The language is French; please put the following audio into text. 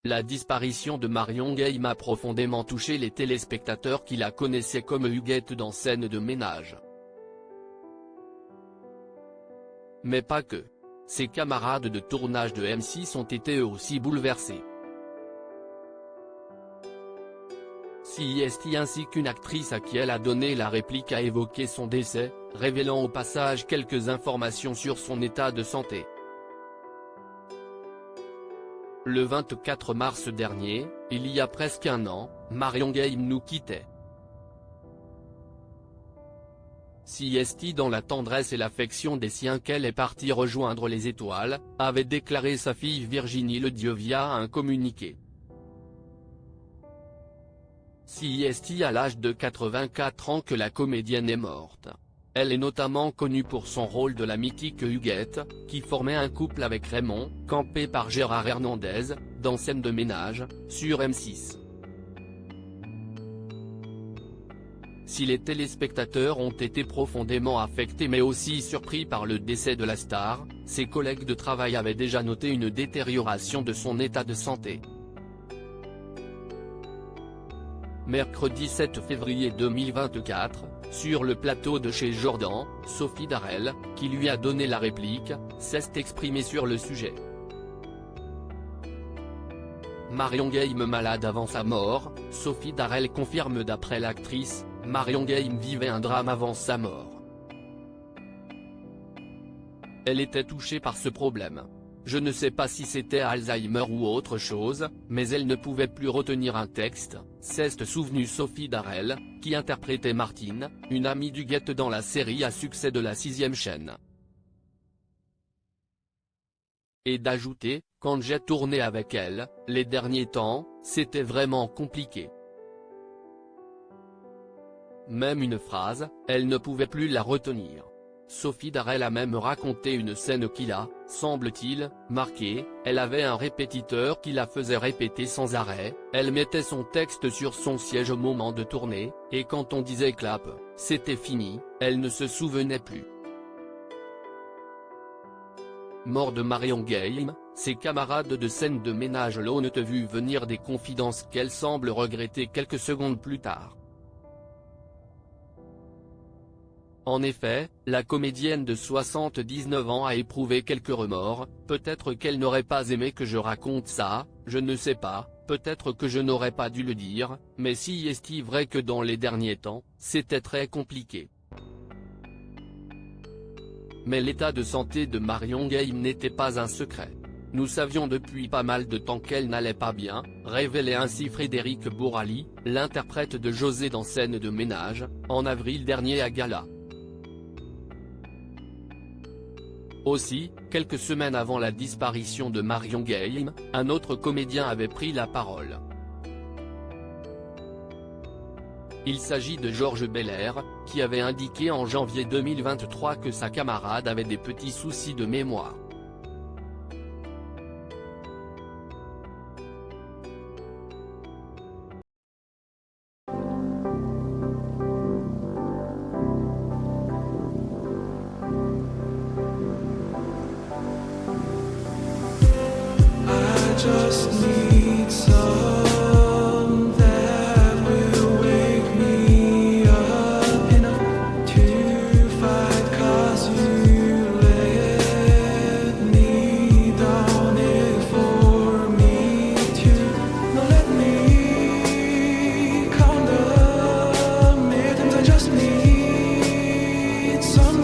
La disparition de Marion Game a profondément touché les téléspectateurs qui la connaissaient comme Huguette dans Scène de ménage. Mais pas que. Ses camarades de tournage de M6 ont été eux aussi bouleversés. CIST ainsi qu'une actrice à qui elle a donné la réplique a évoqué son décès, révélant au passage quelques informations sur son état de santé. Le 24 mars dernier, il y a presque un an, Marion Game nous quittait. CIST, dans la tendresse et l'affection des siens qu'elle est partie rejoindre les étoiles, avait déclaré sa fille Virginie Ledieu via un communiqué. CIST à l'âge de 84 ans que la comédienne est morte. Elle est notamment connue pour son rôle de la mythique Huguette, qui formait un couple avec Raymond, campé par Gérard Hernandez, dans Scène de ménage, sur M6. Si les téléspectateurs ont été profondément affectés mais aussi surpris par le décès de la star, ses collègues de travail avaient déjà noté une détérioration de son état de santé. Mercredi 7 février 2024, sur le plateau de chez Jordan, Sophie Darel, qui lui a donné la réplique, s'est exprimée sur le sujet. Marion Game malade avant sa mort, Sophie Darel confirme d'après l'actrice, Marion Game vivait un drame avant sa mort. Elle était touchée par ce problème. Je ne sais pas si c'était Alzheimer ou autre chose, mais elle ne pouvait plus retenir un texte, s'est souvenue Sophie Darel, qui interprétait Martine, une amie d'Huguette dans la série à succès de la 6e chaîne. Et d'ajouter, quand j'ai tourné avec elle, les derniers temps, c'était vraiment compliqué. Même une phrase, elle ne pouvait plus la retenir. Sophie Darel a même raconté une scène qui l'a, semble-t-il, marquée. Elle avait un répétiteur qui la faisait répéter sans arrêt, elle mettait son texte sur son siège au moment de tourner, et quand on disait clap, c'était fini, elle ne se souvenait plus. Mort de Marion Game, ses camarades de Scène de ménage l'ont vu venir des confidences qu'elle semble regretter quelques secondes plus tard. En effet, la comédienne de 79 ans a éprouvé quelques remords, peut-être qu'elle n'aurait pas aimé que je raconte ça, je ne sais pas, peut-être que je n'aurais pas dû le dire, mais si est-il vrai que dans les derniers temps, c'était très compliqué. Mais l'état de santé de Marion Game n'était pas un secret. Nous savions depuis pas mal de temps qu'elle n'allait pas bien, révélait ainsi Frédéric Bourali, l'interprète de José dans Scène de ménage, en avril dernier à Gala. Aussi, quelques semaines avant la disparition de Marion Game, un autre comédien avait pris la parole. Il s'agit de Georges Belair, qui avait indiqué en janvier 2023 que sa camarade avait des petits soucis de mémoire. Just need some that will wake me up enough to fight, 'cause you let me down it for me to not let me count the minutes. I just need some